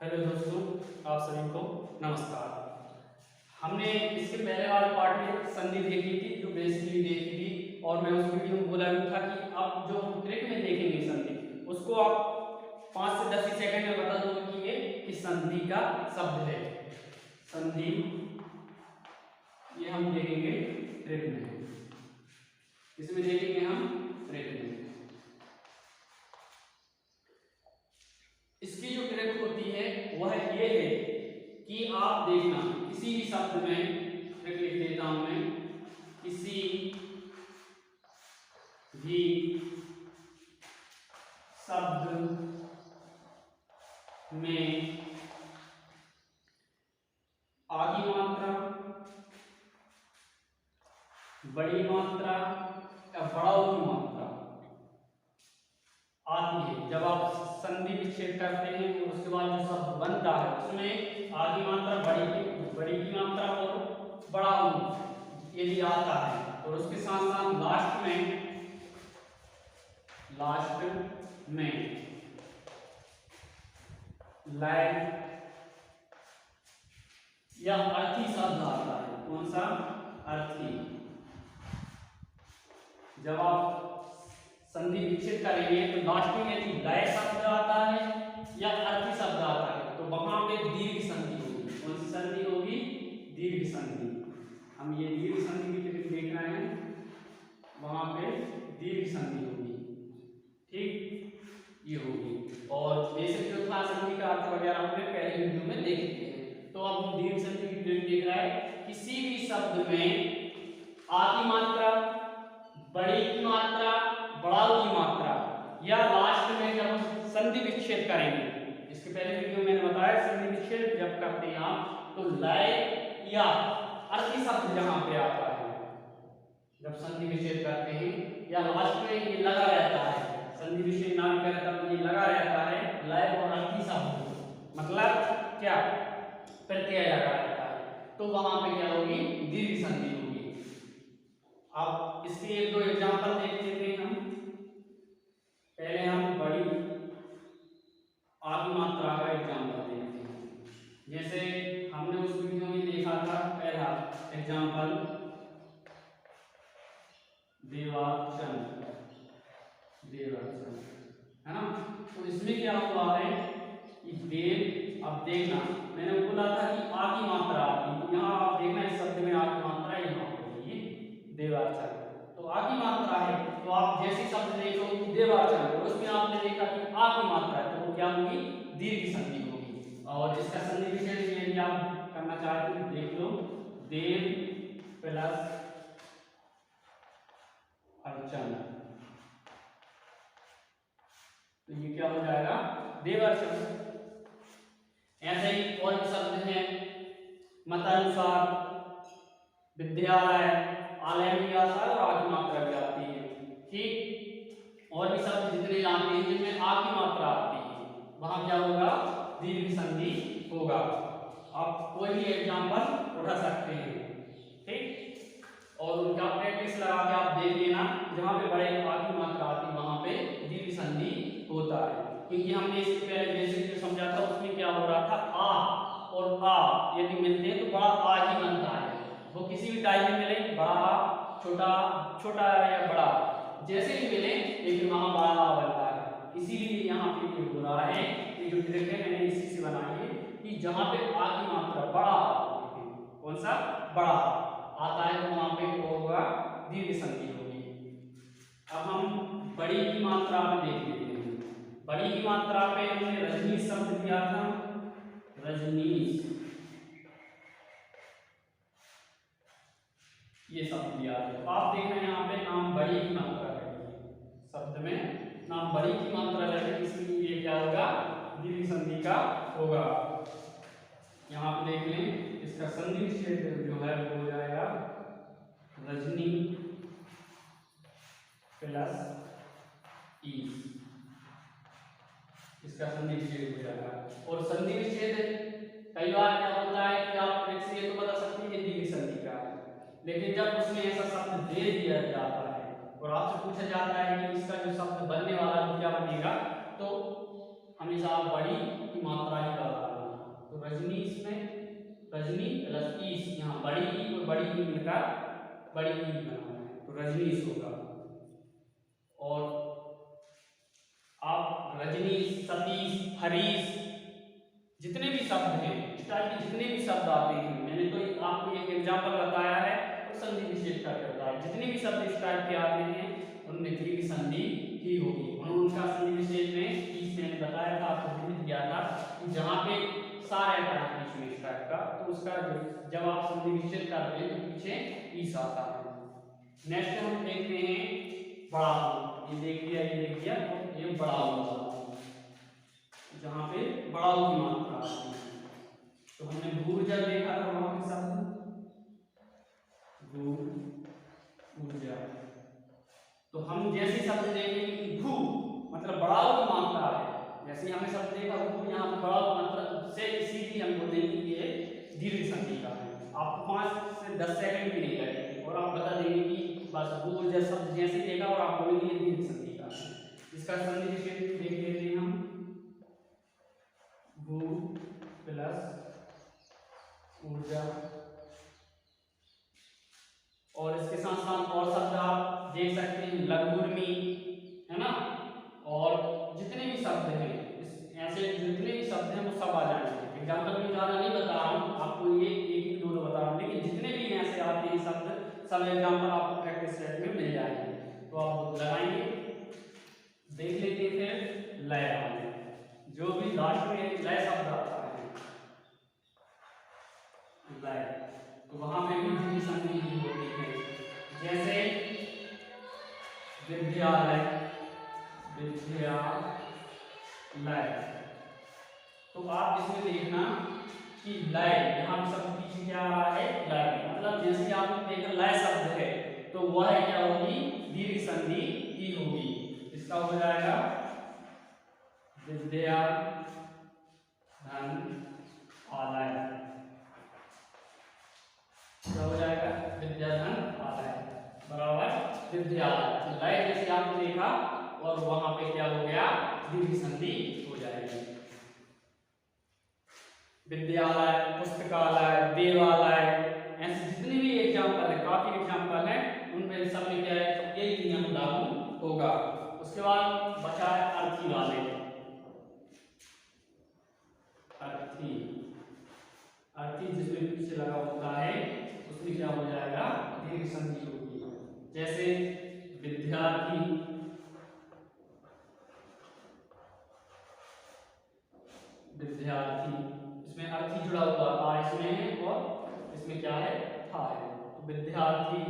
Hello दोस्तों, आप सभी को नमस्कार। हमने इसके पहले वाले पार्ट में संधि देखी थी, जो बेसिकली देखी थी, और मैं उस वीडियो में बोला भी था कि अब जो हम ट्रिक में देखेंगे संधि, उसको आप 5 से 10 सेकंड में बता दो कि ये किस संधि का शब्द है। संधि ये हम देखेंगे ट्रिक में, इसमें देखेंगे हम ट्रिक में। इसकी जो ट्रिक होती है वह ये है कि आप देखना किसी भी शब्द में, ट्रिक लिख देता हूं मैं, किसी भी शब्द में आधी मात्रा, बड़ी मात्रा या बढ़ाऊ की मात्रा आती है। जब आप संधि विच्छेद करते हैं तो उसके बाद जो शब्द बनता है उसमें आधी मात्रा, बड़ी की मात्रा और बढ़ाऊ यदि आता है, और उसके साथ साथ लास्ट में लय या अर्थी शब्द आता है। कौन सा? अर्थी। जब आप संधि विच्छेद करेंगे तो लास्ट में यदि लय शब्द आता है या अर्थी शब्द आता है तो वहां पे दीर्घ संधि होगी। कौन सी संधि होगी? दीर्घ संधि। हम ये दीर्घ संधि की ट्रिक देख रहे हैं, वहां पे दीर्घ संधि होगी। ठीक, ये होगी। और बेसिक जो था संधि का अर्थ वगैरह हमने पहले वीडियो में देख लिए हैं। तो अब हम दीर्घ संधि की ट्रिक देख रहे हैं। किसी भी शब्द में आधी मात्रा, बड़ी की मात्रा, बढ़ाऊ की मात्रा, या लास्ट में जब हम संधि विच्छेद करेंगे, इसके पहले वीडियो में मैंने बताया संधि विच्छेद जब करते हैं आप तो लय या अर्थी शब्द जहां पे आता है, जब संधि विच्छेद करते हैं या लास्ट में ये लगा रहता है, संधि विच्छेद ना भी करें तब ये लगा रहता है लय और अर्थी शब्द, मतलब क्या? प्रत्यय लगा रहता है, तो वहां पे क्या होगी? दीर्घ संधि होगी। अब इसके एक दो एग्जांपल देख लेते हैं हम। पहले हम बड़ी आधी मात्रा का एग्जांपल देखते हैं। जैसे हमने उस वीडियो में देखा था, पहला एग्जांपल देवाचंद है ना। तो इसमें क्या हुआ है कि देव, अब देखना मैंने बोला था कि आधी मात्रा आती, तो यहाँ आप देखना इस शब्द में आधी मात्रा यहाँ पर ये देवाचंद, तो आधी मात्रा है। तो आप जैसे शब्द देखो देवाचंद और उसमें आपने देखा कि आधी मात्रा है, तो वो क्या होगी? दीर्घ संधि होगी। और इसका संधि विच्छेद यदि आप करना चाहते हो देख लो, देव प्लस अर्चन, तो ये क्या हो जाएगा? देवाचंद। ऐसे ही और भी शब्द हैं, मतानुसार, विद्यालय, आलय भी आता है और आधी मात्रा भी आती है। ठीक, और भी शब्द जितने आते हैं जिनमें आधी मात्रा आती है वहां क्या होगा? दीर्घ संधि होगा। आप कोई भी एग्जांपल उठा सकते हैं, ठीक, और उनका प्रैक्टिस लगा के आप देख लेना, जहां पे बड़े आधी मात्रा आती वहां पे दीर्घ संधि होता है। क्योंकि हमने इससे पहले बेसिक जो समझा था उसमें क्या हो रहा था, आ और आ यदि मिलते हैं तो बड़ा आ ही बनता है। वो किसी भी टाइप में मिले, बड़ा, छोटा, छोटा या बड़ा, जैसे भी मिले, लेकिन वहां बड़ा आ बनता है। इसीलिए यहाँ पे ये हो रहा है, ये जो ट्रिक है मैंने इसी से बनाई है कि जहां पे आ की मात्रा बड़ा, कौन सा? बड़ा आता है, तो वहां पे वो होगा दीर्घ संधि होगी। अब हम बड़ी की मात्रा में देख लेते हैं। बड़ी की मात्रा पे हमने रजनीश शब्द दिया था, रजनीश ये शब्द दिया है। तो आप देख रहे हैं यहाँ पे नाम बड़ी की मात्रा लगी, शब्द में नाम बड़ी की मात्रा लगी, इसलिए ये क्या होगा? दीर्घ संधि का होगा। यहाँ पे देख लें, इसका संधि विच्छेद जो है वो हो जाएगा रजनी प्लस ई, इसका संधि विच्छेद हो जाएगा। और संधि विच्छेद कई बार क्या होता है कि आप ट्रिक से ये तो बता सकते हैं कि दीर्घ संधि का है, लेकिन जब उसमें ऐसा शब्द दे दिया जाता है और आपसे पूछा जाता है कि इसका जो शब्द बनने वाला है वो क्या बनेगा, तो हमेशा आप बड़ी की मात्रा ही लगा रजनी प्लस ईस, यहाँ बड़ी ई और बड़ी ई मिलकर बड़ी ई बनाना है तो रजनीश होगा। और आप रजनीश, सतीश, हरीश, जितने भी शब्द हैं इस टाइप के जितने भी शब्द आते हैं, मैंने तो आपको एक एग्जांपल बताया है तो संधि विशेष का करता है। जितने भी शब्द इस टाइप के आते हैं उनमें दीर्घ संधि ही होगी। उनका संधि विशेष में इस मैंने बताया था, आपको लिख दिया था कि जहाँ पे सा रहता है बीच में इस टाइप का, तो उसका जब आप संधि विशेष करते हैं तो पीछे ईस आता है। नेक्स्ट हम देखते हैं बड़ा ऊ, ये देख लिया, ये देख लिया, और ये बड़ा ऊ जहाँ पे बड़ा ऊ की मात्रा आती है। तो हमने भू ऊर्जा देखा था वहां के शब्द, भू ऊर्जा। तो हम जैसे शब्द देखेंगे कि भू मतलब बड़ा ऊ की मात्रा है, जैसे हमने शब्द देखा भू, यहाँ बड़ा ऊ मात्रा से सीधी हम बोलेंगे कि ये दीर्घ संधि का है। आपको 5 से 10 सेकंड भी नहीं लगेंगे और आप बता देंगे कि बस भू ऊर्जा शब्द जैसे देखा और आप बोलेंगे ये दीर्घ संधि का है। इसका संधि विशेष देख लेते हैं हम, भू प्लस ऊर्जा, और इसके साथ साथ और शब्द आप देख सकते हैं लघुर्मी, है ना, और जितने भी शब्द हैं ऐसे जितने भी शब्द हैं वो सब आ जाएंगे। एग्जाम्पल में ज़्यादा नहीं बता रहा हूँ आपको, ये एक दो बता रहा हूँ, लेकिन जितने भी ऐसे आते हैं शब्द सब एग्जाम्पल आपको प्रैक्टिस सेट में मिल जाएंगे। तो आप लगाएंगे, देख लेते हैं। फिर लय वाले, जो भी लास्ट में लय शब्द आता है लय, तो वहां पे भी दीर्घ संधि ही होती है। जैसे विद्यालय, विद्यालय, तो आप इसमें देखना कि लय, यहाँ शब्द पीछे क्या आ रहा है लय, मतलब जैसे आपने देखा लय शब्द है तो वह क्या होगी, दीर्घ संधि ही होगी। इसका हो जाएगा विद्या धन आलय, क्या हो जाएगा विद्या धन आलय बराबर विद्यालय। तो लय जैसे आपने देखा और वहां पे क्या हो गया, दीर्घ संधि हो जाएगी। विद्यालय, पुस्तकालय, देवालय, ऐसे जितने भी एग्जाम्पल है, काफी एग्जाम्पल है, उनमें सब में क्या है, यही नियम लागू होगा। उसके बाद बचा है अर्थी वाले, अर्थी, अर्थी जिसमें पीछे लगा होता है उसमें क्या हो जाएगा, दीर्घ संधि होगी। जैसे विद्यार्थी, विद्यार्थी, इसमें अर्थी जुड़ा हुआ था, इसमें है और इसमें क्या है, था है, तो विद्यार्थी,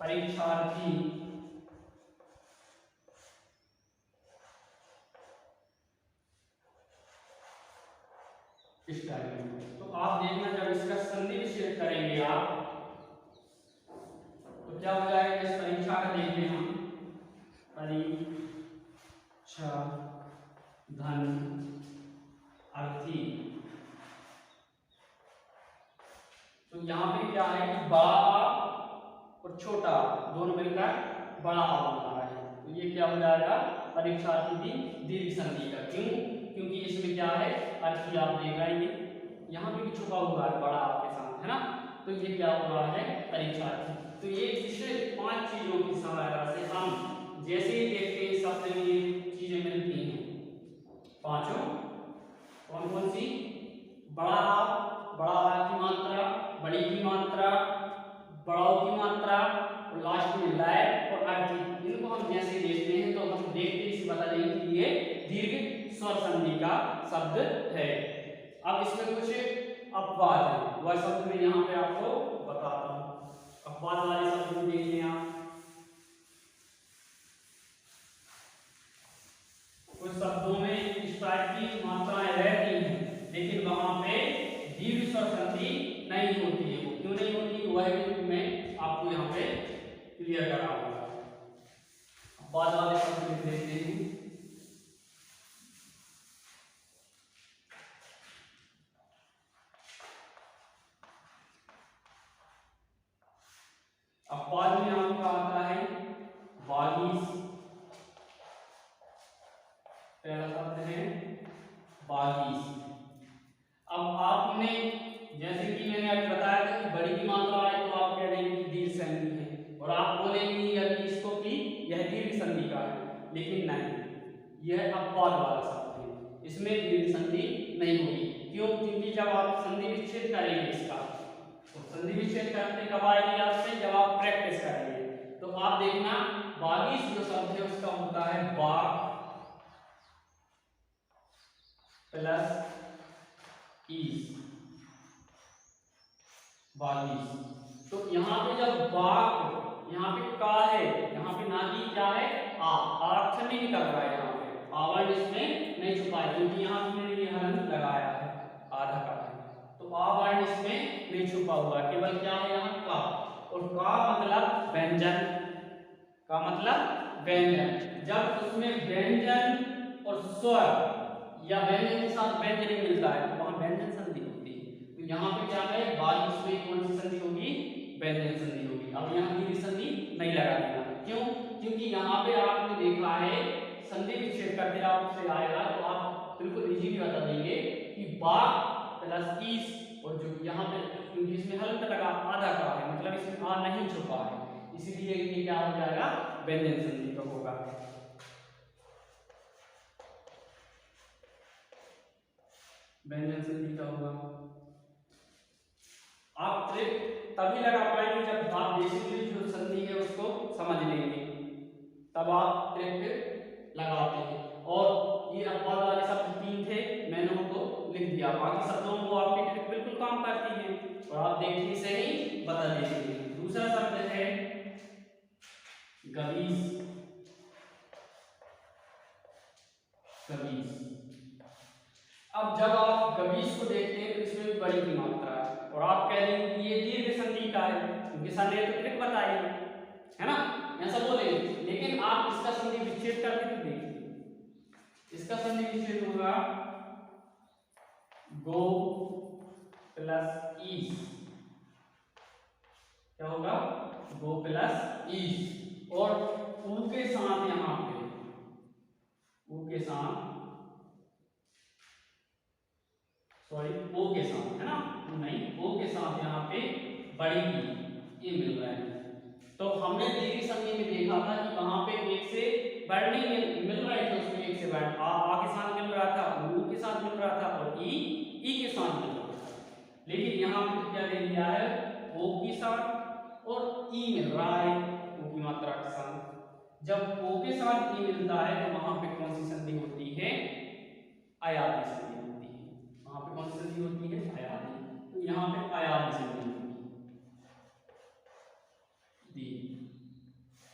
परीक्षार्थी, इस टाइप में। तो आप देखना जब इसका संधि विच्छेद करेंगे आप तो क्या हो जाएगा, इस परीक्षा का देख लें हम, परीक्षा धन अर्थी, तो यहाँ पे क्या है कि बड़ा और छोटा दोनों मिलकर बड़ा बना रहा है, तो ये क्या हो जाएगा, परीक्षार्थी भी दीर्घ संधि का। क्यों, क्योंकि इसमें क्या है, अर्थी आप देख रहे हैं यहाँ पे भी छुपा हुआ है बड़ा आपके साथ, है ना, तो ये क्या हो रहा है, परीक्षार्थी। तो ये पिछले 5 चीजों की सहायता से हम जैसे ही देखते हैं शब्द में ये चीजें मिलती हैं, पांचों, कौन कौन सी, बड़ा की मात्रा, बड़ी की मात्रा, बड़ाओ की मात्रा, और लास्ट में लय और अर्थी, इनको हम जैसे देखते हैं तो हम देखते ही बता देंगे कि ये दीर्घ स्वर संधि का शब्द है। अब इसमें कुछ अपवाद है, वह शब्द मैं यहाँ पे आपको बताता हूँ। अपवाद वाले शब्द में देख लें आप, कुछ शब्दों में इस टाइप की मात्राएं रहती हैं लेकिन वहां पे दीर्घ स्वर संधि नहीं होती है। वो क्यों नहीं होती, वह भी मैं आपको यहाँ पे क्लियर कराऊंगा। अपवाद वाले शब्द में देखते हैं, अपवाद में आपका आता है 22, पहला लेकिन नहीं, यह अपवाद वाला शब्द है, इसमें दीर्घ संधि नहीं होगी। क्यों? क्योंकि जब आप संधि विच्छेद करेंगे इसका, तो संधि विच्छेद करने कब आएगी आपसे? जब आप प्रैक्टिस करेंगे। तो आप देखना बागीस जो शब्द है उसका होता है बाग प्लस ईस, बागीस। तो यहाँ पे जब बाग, यहाँ पे का है, यहाँ पे ना की क्या है आ अक्षर नहीं निकल रहा है, यहाँ पे आवरण इसमें नहीं छुपा है, क्योंकि यहाँ पे ये हलन लगाया है आधा का है, तो आवरण इसमें नहीं छुपा हुआ, केवल क्या है यहाँ का। और का मतलब व्यंजन, का मतलब व्यंजन। जब उसमें व्यंजन और स्वर या व्यंजन के साथ व्यंजन ही मिलता है तो वहां व्यंजन संधि होती है। तो यहाँ पे क्या है, बागीस में कौन सी संधि होगी? व्यंजन संधि होगी। अब यहाँ दीर्घ संधि नहीं लगा देना। क्यों? क्योंकि यहाँ पे आपने देखा है संधि विच्छेद करते आपसे आएगा तो आप बिल्कुल इजीली बता देंगे कि बाग प्लस ईस, और जो यहाँ पे क्योंकि इसमें हल्क लगा आधा का है, मतलब इसमें आ नहीं छुपा है, इसीलिए ये क्या हो जाएगा? व्यंजन संधि का होगा। व्यंजन संधि का होगा। आप ट्रिक तभी लगा पाएंगे जब आप बेसिकली जो संधि है उसको समझ लेंगे, तब आप ट्रिक लगाते हैं। और ये अपवाद वाले शब्द 3 थे, मैंने उनको लिख दिया, बाकी शब्दों को आपकी ट्रिक बिल्कुल काम करती है और आप देखने से ही बता देते हैं। दूसरा शब्द है गबीस, गबीस। अब जब आप गबीस को देखते हैं तो इसमें भी बड़ी की मात्रा है और आप कह रहे हैं कि ये दीर्घ संधि का है, क्योंकि संधि तो ट्रिक बताइए, है ना, ऐसा बोलेंगे। लेकिन आप इसका संधि विच्छेद करके तो देखिए, इसका संधि विच्छेद होगा गो प्लस ईस, क्या होगा? गो प्लस ईस, और ऊ के साथ यहाँ पे, ऊ के साथ, सॉरी ओ के साथ, है ना, नहीं ओ के साथ यहाँ पे बड़ी ई, ये मिल रहा है। तो हमने दीर्घ संधि में देखा था कि वहां पे एक से बढ़ नहीं मिल रहे थे, उसमें एक से बढ़ आ के साथ मिल रहा था, ऊ के साथ मिल रहा था, और ई के साथ मिल रहा था। लेकिन यहाँ पे क्या दे दिया है? ओ के साथ और ई मिल रहा है, ओ की मात्रा के साथ। जब ओ के साथ ई मिलता है तो वहां पे कौन सी संधि होती है? अयादी संधि होती है। वहां पे कौन सी संधि होती है? अयादी। तो यहाँ पे अयादी संधि होगी।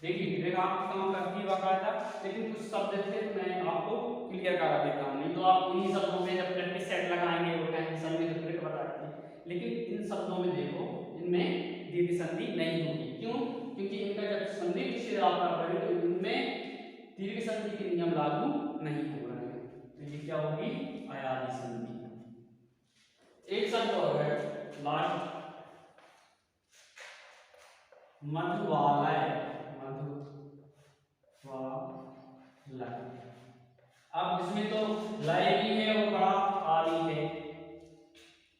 देखिए ट्रिक आपको काम करती है बाकायदा, लेकिन कुछ शब्द थे तो मैं आपको क्लियर करा देता हूँ, नहीं तो आप इन्हीं शब्दों में जब प्रैक्टिस सेट लगाएंगे वो कहेंगे सर ने तो ट्रिक बताई थी। लेकिन इन शब्दों में देखो, इनमें दीर्घ संधि नहीं होगी। क्यों? क्योंकि इनका जब संधि विच्छेद आप कर रहे हो तो इनमें दीर्घ संधि के नियम लागू नहीं हो रहे हैं, तो ये क्या होगी? अयादी संधि। एक शब्द और है लास्ट, मधुवालय, मधुवालय। अब इसमें तो लय भी है और बड़ा आ भी है,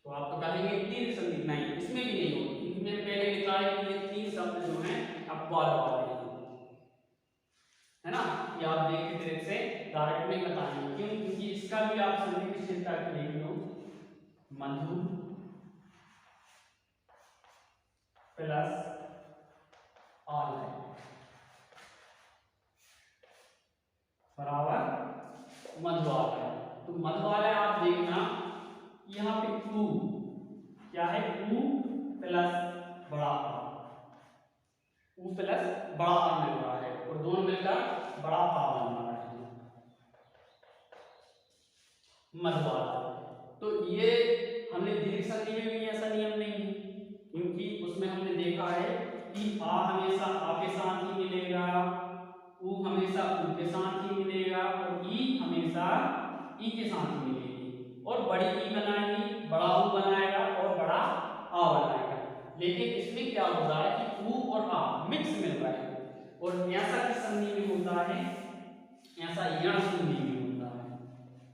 तो आप तो कहेंगे दीर्घ संधि नहीं, इसमें भी नहीं होगी, क्योंकि मैंने पहले लिखा है कि ये 3 शब्द जो हैं अपवाद वाले हैं, है ना, कि आप देख के ट्रिक से डायरेक्ट नहीं बताएंगे। क्यों? क्योंकि इसका भी आप संधि विच्छेद करके देख लो, मधु प्लस आलय बराबर मधुवालय। तो मधुवालय आप देखना यहाँ पे ऊ क्या है? ऊ प्लस बड़ा आ, ऊ प्लस बड़ा आ मिल रहा है और दोनों मिलकर बड़ा आ बन रहा है, मधुवालय। तो ये हमने दीर्घ संधि में भी ऐसा नियम नहीं है, क्योंकि उसमें हमने देखा है कि आ हमेशा आ के साथ ही मिलेगा, ऊ हमेशा ऊ के साथ ही मिलेगा, और ई हमेशा ई के साथ ही मिलेगी, और बड़ी ई बनाएगी, बड़ा ऊ बनाएगा और बड़ा आ बनाएगा। लेकिन इसमें क्या हो रहा है कि ऊ और आ मिक्स मिल रहा है, और ऐसा किस संधि में होता है? ऐसा यण संधि में होता है।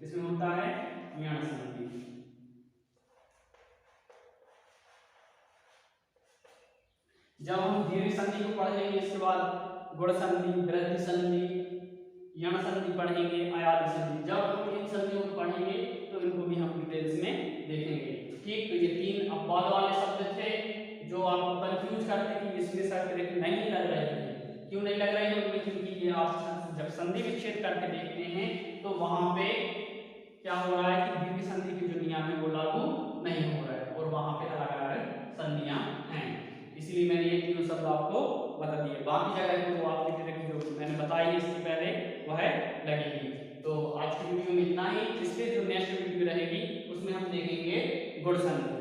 इसमें होता है यण संधि। जब हम दीर्घ संधि को पढ़ लेंगे इसके बाद गुण संधि, वृद्धि संधि, यण संधि पढ़ेंगे, अयादि संधि। जब हम इन संधियों को पढ़ेंगे तो इनको भी हम डिटेल्स में देखेंगे। ठीक, तो ये 3 अपवाद वाले शब्द थे जो आपको कंफ्यूज करते कि इसमें सर्कलेट नहीं लग रही है। क्यों नहीं लग रही है उनमें? क्योंकि ये आप जब संधि विच्छेद करके देखते हैं तो वहां पे क्या हो रहा है कि दीर्घ संधि के जो नियम है वो लागू नहीं हो रहा है और वहां पे अलग अलग संधियां हैं। इसलिए मैंने ये तीनों शब्द आपको बता दिए। बाकी जगह को जो आपकी तरह की जो मैंने बताई इससे पहले वह लगेगी। तो आज की वीडियो में इतना ही। इससे जो नेक्स्ट वीडियो रहेगी उसमें हम देखेंगे गुण संधि।